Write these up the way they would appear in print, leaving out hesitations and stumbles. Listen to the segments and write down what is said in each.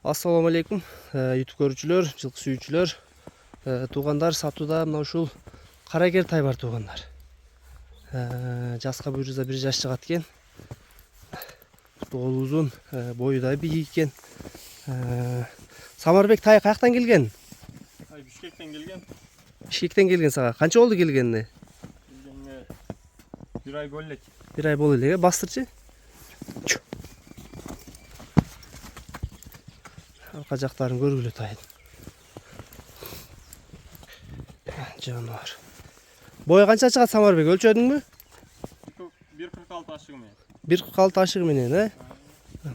Assalamu alaikum YouTube көрүүчүлөр, жылкы сүйүүчүлөр. Туугандар, сатууда мына ушул карагер тай бар туугандар. Жаска буйруза 1 жаш чыгат экен. Колу узун, бою да бийик экен. Самарбек тай каяктан келген? Тай Бишкектен келген. Бишкектен келген сага. Канча болду келгенине? Келгенге 1 ай болду элек. 1 ай болду элек, бастырчы. Арка жактарын көргүлө тайдын. Жануар. Бою канча чыгат Самарбек, өлчөдүңбү? 1.46 ашыгы менен. 1.46 ашыгы менен,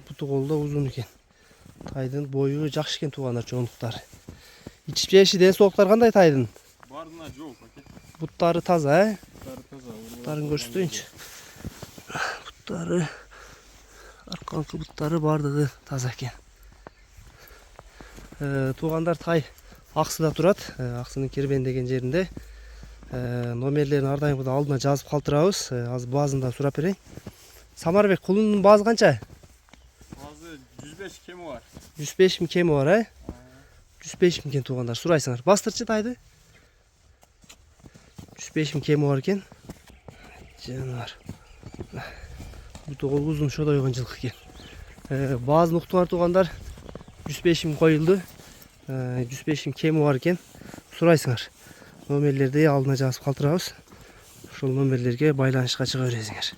Буту колу да узун экен. Тайдын бою жакшы экен туугандар, чоңдуктары. Ичип жеши ден соолуктары кандай тайдын? Бардына жок аке. Буттары таза, Буттары таза. Буттарын көрсөтөйүнчү. Буттары, арканкы буттары бардыгы таза экен. Туугандар, тай Аксыда турат. Аксынын Кербен деген жеринде. Номерлерин ар дайым алдына жазып калтырабыз. Азыр баазын да сурап берейин. Самарбек, кулунун баазы канча? Баазы 105 кеми бар. 105 000 кеми бар, 105 000 кен туугандар, сурайсыңар. Бастырчы тайды. 105 000 кеми бар экен. Жанар. Буту кол узун шодойгон жылкы экен. Баазын уктуңар туугандар. 105 000 коюлду. 105 000 кеми бар экен. Сурайсыңар. Номерлерди алдына жазып калтырабыз. Ошол номерлерге байланышка чыга бересиңер.